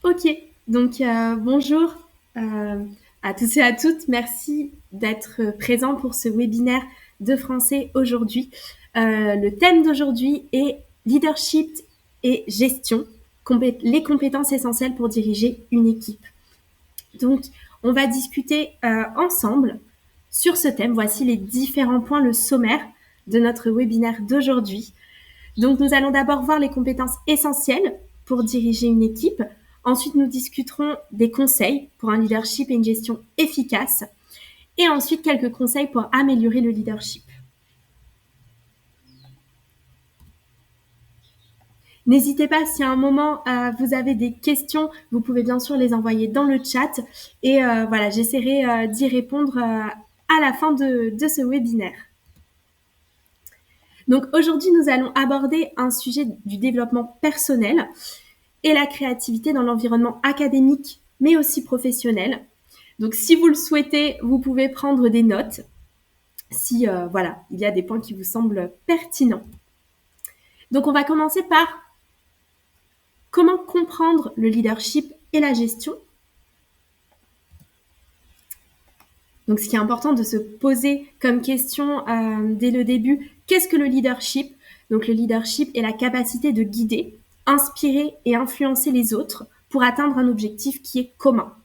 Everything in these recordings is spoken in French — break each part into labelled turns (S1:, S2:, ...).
S1: Ok, donc bonjour à tous et à toutes. Merci d'être présents pour ce webinaire de français aujourd'hui. Le thème d'aujourd'hui est leadership et gestion, les compétences essentielles pour diriger une équipe. Donc, on va discuter ensemble sur ce thème. Voici les différents points, le sommaire de notre webinaire d'aujourd'hui. Donc, nous allons d'abord voir les compétences essentielles pour diriger une équipe. Ensuite, nous discuterons des conseils pour un leadership et une gestion efficace. Et ensuite, quelques conseils pour améliorer le leadership. N'hésitez pas, si à un moment vous avez des questions, vous pouvez bien sûr les envoyer dans le chat. Et voilà, j'essaierai d'y répondre à la fin de ce webinaire. Donc aujourd'hui, nous allons aborder un sujet du développement personnel et la créativité dans l'environnement académique, mais aussi professionnel. Donc si vous le souhaitez, vous pouvez prendre des notes si voilà, il y a des points qui vous semblent pertinents. Donc on va commencer par comment comprendre le leadership et la gestion. Donc ce qui est important de se poser comme question dès le début, qu'est-ce que le leadership? Donc le leadership est la capacité de guider, inspirer et influencer les autres pour atteindre un objectif qui est commun.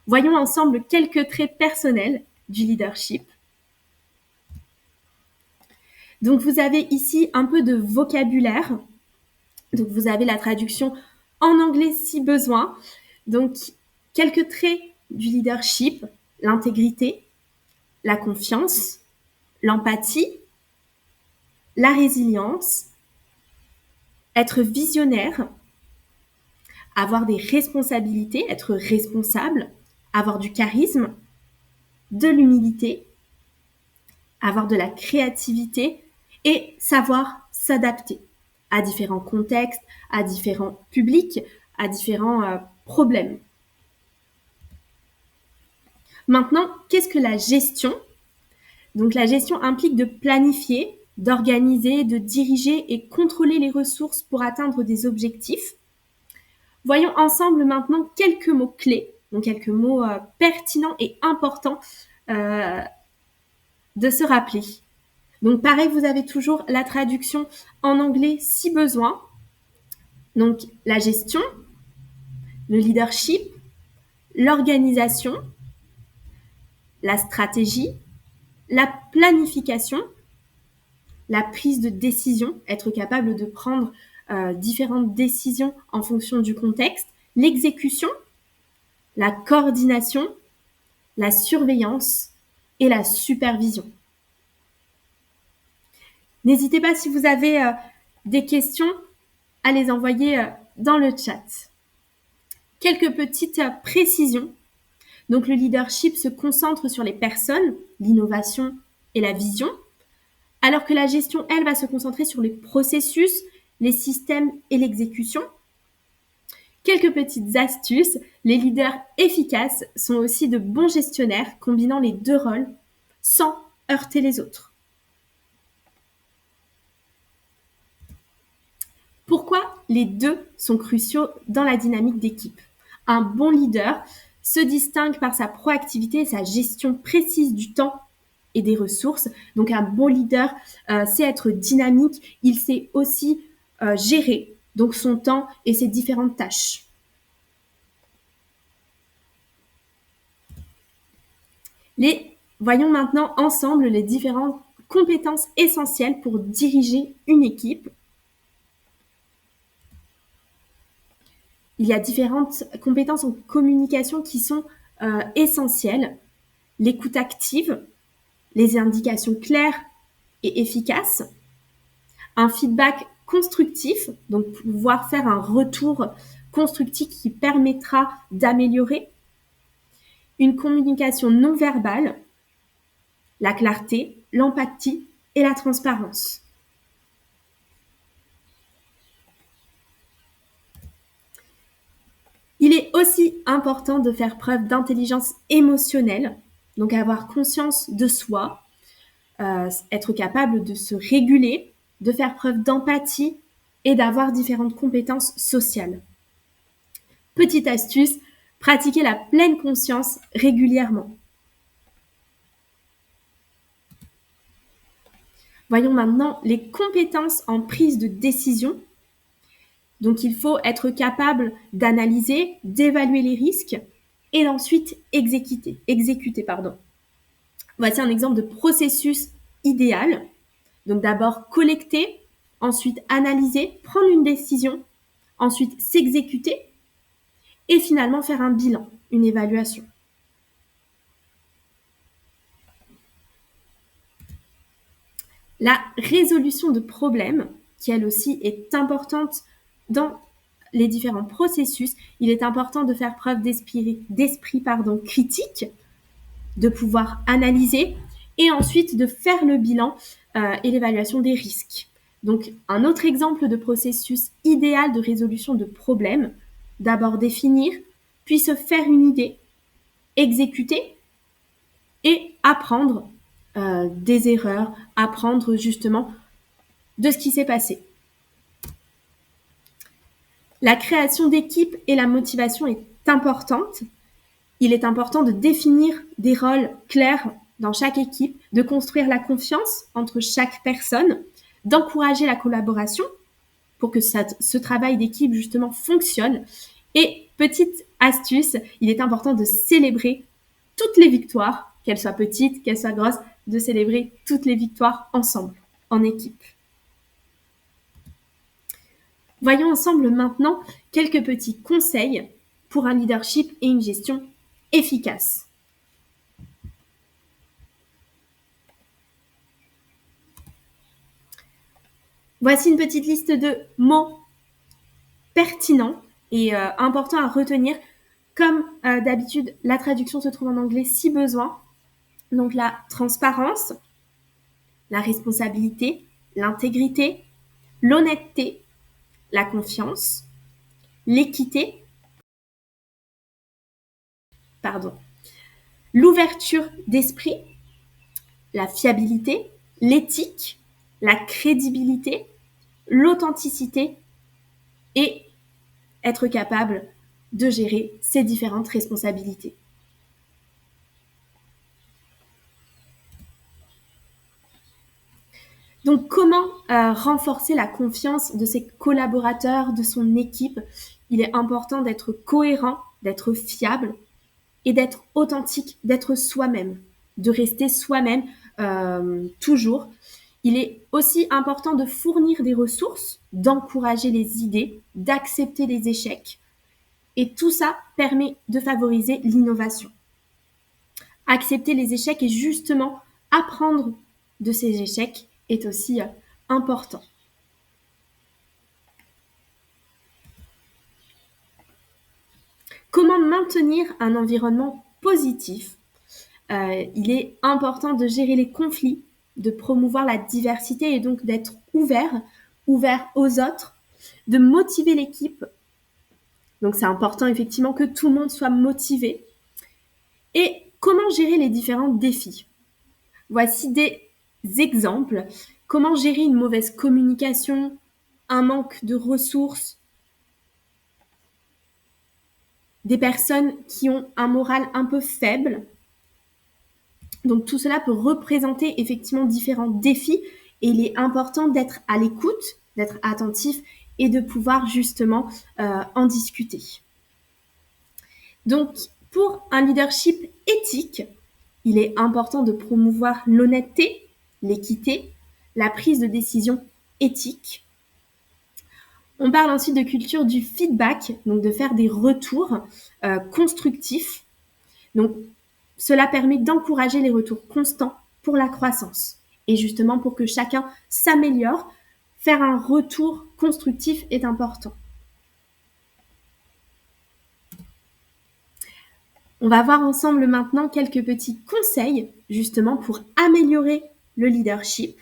S1: Voyons ensemble quelques traits personnels du leadership. Donc vous avez ici un peu de vocabulaire. Donc vous avez la traduction en anglais si besoin. Donc quelques traits du leadership, l'intégrité, la confiance, l'empathie, la résilience, être visionnaire, avoir des responsabilités, être responsable, avoir du charisme, de l'humilité, avoir de la créativité et savoir s'adapter à différents contextes, à différents publics, à différents problèmes. Maintenant, qu'est-ce que la gestion? Donc la gestion implique de planifier, d'organiser, de diriger et contrôler les ressources pour atteindre des objectifs. Voyons ensemble maintenant quelques mots clés, donc quelques mots pertinents et importants de se rappeler. Donc pareil, vous avez toujours la traduction en anglais si besoin. Donc la gestion, le leadership, l'organisation, la stratégie, la planification, la prise de décision, être capable de prendre différentes décisions en fonction du contexte, l'exécution, la coordination, la surveillance et la supervision. N'hésitez pas, si vous avez des questions, à les envoyer dans le chat. Quelques petites précisions. Donc le leadership se concentre sur les personnes, l'innovation et la vision, alors que la gestion, elle, va se concentrer sur les processus, les systèmes et l'exécution. Quelques petites astuces. Les leaders efficaces sont aussi de bons gestionnaires, combinant les deux rôles sans heurter les autres. Pourquoi les deux sont cruciaux dans la dynamique d'équipe? Un bon leader se distingue par sa proactivité et sa gestion précise du temps et des ressources. Donc un bon leader sait être dynamique, il sait aussi gérer donc son temps et ses différentes tâches. Voyons maintenant ensemble les différentes compétences essentielles pour diriger une équipe. Il y a différentes compétences en communication qui sont essentielles. L'écoute active, les indications claires et efficaces, un feedback constructif, donc pouvoir faire un retour constructif qui permettra d'améliorer, une communication non verbale, la clarté, l'empathie et la transparence. Il est aussi important de faire preuve d'intelligence émotionnelle, donc avoir conscience de soi, être capable de se réguler, de faire preuve d'empathie et d'avoir différentes compétences sociales. Petite astuce, pratiquer la pleine conscience régulièrement. Voyons maintenant les compétences en prise de décision. Donc il faut être capable d'analyser, d'évaluer les risques et ensuite exécuter. Voici un exemple de processus idéal. Donc d'abord collecter, ensuite analyser, prendre une décision, ensuite s'exécuter et finalement faire un bilan, une évaluation. La résolution de problèmes, qui elle aussi est importante dans les différents processus, il est important de faire preuve d'esprit critique, de pouvoir analyser et ensuite de faire le bilan et l'évaluation des risques. Donc, un autre exemple de processus idéal de résolution de problèmes, d'abord définir, puis se faire une idée, exécuter et apprendre des erreurs, apprendre justement de ce qui s'est passé. La création d'équipe et la motivation est importante. Il est important de définir des rôles clairs dans chaque équipe, de construire la confiance entre chaque personne, d'encourager la collaboration pour que ce travail d'équipe justement fonctionne. Et petite astuce, il est important de célébrer toutes les victoires, qu'elles soient petites, qu'elles soient grosses, de célébrer toutes les victoires ensemble, en équipe. Voyons ensemble maintenant quelques petits conseils pour un leadership et une gestion efficace. Voici une petite liste de mots pertinents et importants à retenir. Comme d'habitude, la traduction se trouve en anglais si besoin. Donc la transparence, la responsabilité, l'intégrité, l'honnêteté, la confiance, l'équité, l'ouverture d'esprit, la fiabilité, l'éthique, la crédibilité, l'authenticité et être capable de gérer ces différentes responsabilités. Donc, comment renforcer la confiance de ses collaborateurs, de son équipe? Il est important d'être cohérent, d'être fiable et d'être authentique, d'être soi-même, de rester soi-même toujours. Il est aussi important de fournir des ressources, d'encourager les idées, d'accepter les échecs. Et tout ça permet de favoriser l'innovation. Accepter les échecs et justement apprendre de ces échecs est aussi important. Comment maintenir un environnement positif? Il est important de gérer les conflits, de promouvoir la diversité et donc d'être ouvert aux autres, de motiver l'équipe. Donc c'est important effectivement que tout le monde soit motivé. Et comment gérer les différents défis? Voici des exemples. Comment gérer une mauvaise communication, un manque de ressources, des personnes qui ont un moral un peu faible. Donc tout cela peut représenter effectivement différents défis et il est important d'être à l'écoute, d'être attentif et de pouvoir justement en discuter. Donc pour un leadership éthique, il est important de promouvoir l'honnêteté, l'équité, la prise de décision éthique. On parle ensuite de culture du feedback, donc de faire des retours constructifs. Donc, cela permet d'encourager les retours constants pour la croissance. Et justement, pour que chacun s'améliore, faire un retour constructif est important. On va voir ensemble maintenant quelques petits conseils, justement, pour améliorer le leadership.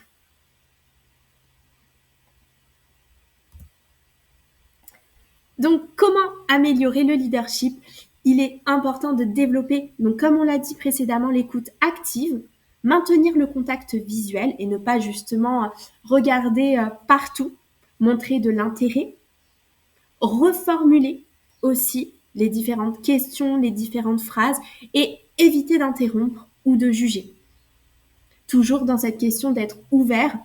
S1: Donc, comment améliorer le leadership? Il est important de développer, donc comme on l'a dit précédemment, l'écoute active, maintenir le contact visuel et ne pas justement regarder partout, montrer de l'intérêt, reformuler aussi les différentes questions, les différentes phrases et éviter d'interrompre ou de juger. Toujours dans cette question d'être ouvert,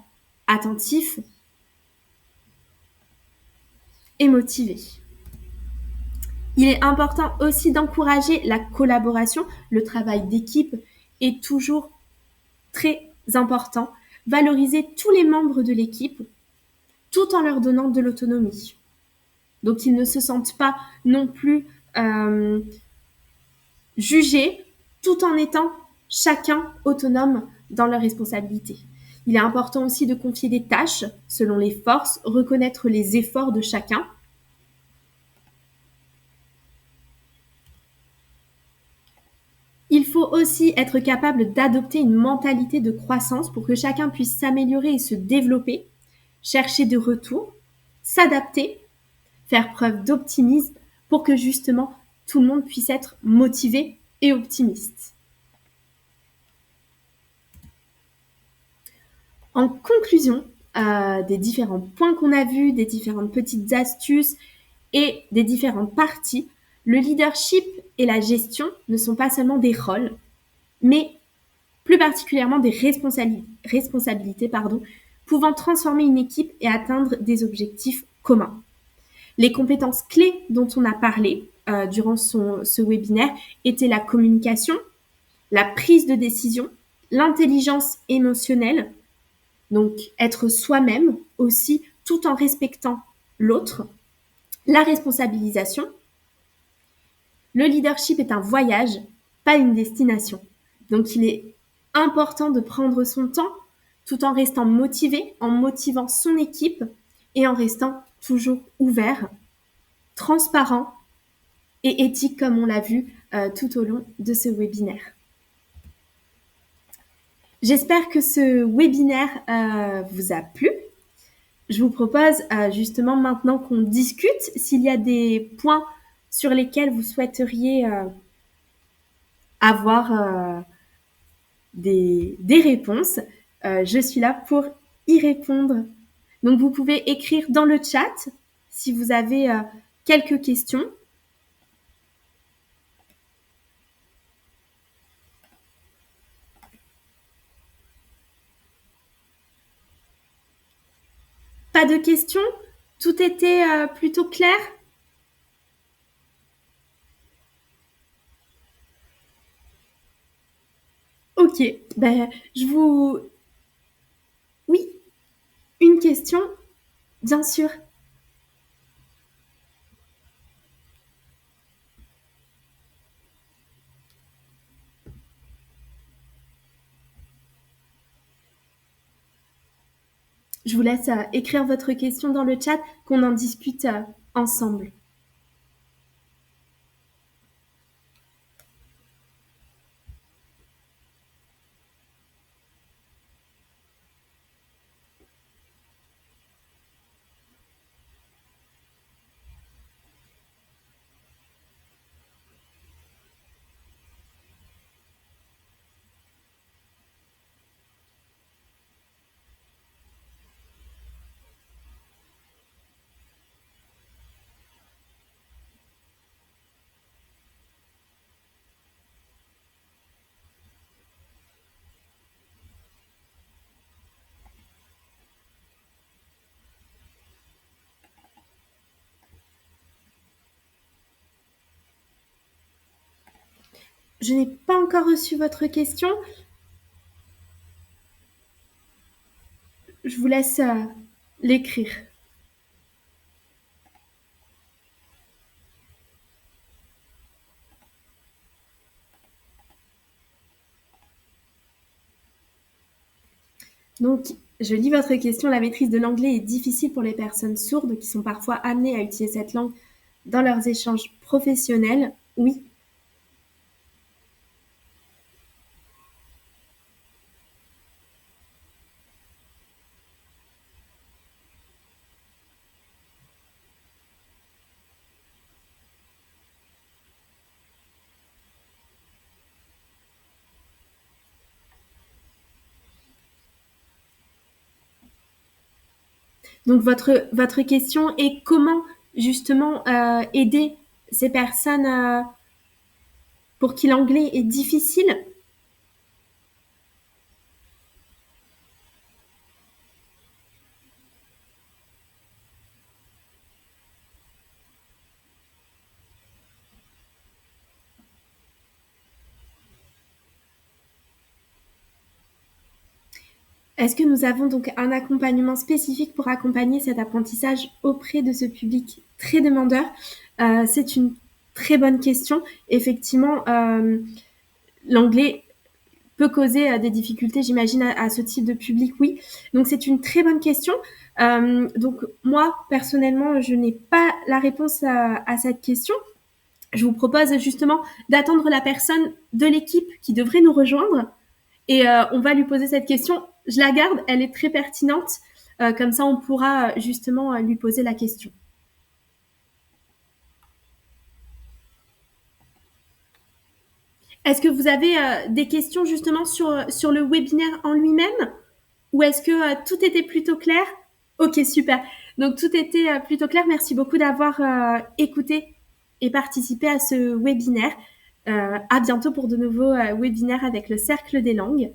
S1: attentif et motivé. Il est important aussi d'encourager la collaboration. Le travail d'équipe est toujours très important. Valoriser tous les membres de l'équipe tout en leur donnant de l'autonomie. Donc ils ne se sentent pas non plus jugés tout en étant chacun autonome dans leurs responsabilités. Il est important aussi de confier des tâches selon les forces, reconnaître les efforts de chacun. Il faut aussi être capable d'adopter une mentalité de croissance pour que chacun puisse s'améliorer et se développer, chercher de retours, s'adapter, faire preuve d'optimisme pour que justement tout le monde puisse être motivé et optimiste. En conclusion des différents points qu'on a vus, des différentes petites astuces et des différentes parties, le leadership et la gestion ne sont pas seulement des rôles, mais plus particulièrement des responsabilités pouvant transformer une équipe et atteindre des objectifs communs. Les compétences clés dont on a parlé durant ce webinaire étaient la communication, la prise de décision, l'intelligence émotionnelle, donc être soi-même aussi tout en respectant l'autre, la responsabilisation. Le leadership est un voyage, pas une destination. Donc il est important de prendre son temps tout en restant motivé, en motivant son équipe et en restant toujours ouvert, transparent et éthique comme on l'a vu tout au long de ce webinaire. J'espère que ce webinaire vous a plu. Je vous propose justement maintenant qu'on discute s'il y a des points sur lesquels vous souhaiteriez avoir des réponses. Je suis là pour y répondre. Donc vous pouvez écrire dans le chat si vous avez quelques questions. Pas de questions? Tout était plutôt clair? Ok, ben, Oui, une question, bien sûr. Je vous laisse écrire votre question dans le chat, qu'on en discute ensemble. Je n'ai pas encore reçu votre question. Je vous laisse l'écrire. Donc, je lis votre question. La maîtrise de l'anglais est difficile pour les personnes sourdes qui sont parfois amenées à utiliser cette langue dans leurs échanges professionnels. Oui. Donc, votre question est comment justement aider ces personnes pour qui l'anglais est difficile? Est-ce que nous avons donc un accompagnement spécifique pour accompagner cet apprentissage auprès de ce public très demandeur? C'est une très bonne question. Effectivement, l'anglais peut causer des difficultés, j'imagine, à ce type de public, oui. Donc c'est une très bonne question. Donc moi, personnellement, je n'ai pas la réponse à cette question. Je vous propose justement d'attendre la personne de l'équipe qui devrait nous rejoindre et on va lui poser cette question. Je la garde, elle est très pertinente. Comme ça, on pourra justement lui poser la question. Est-ce que vous avez des questions justement sur le webinaire en lui-même? Ou est-ce que tout était plutôt clair? Ok, super. Donc tout était plutôt clair. Merci beaucoup d'avoir écouté et participé à ce webinaire. À bientôt pour de nouveaux webinaires avec le Cercle des langues.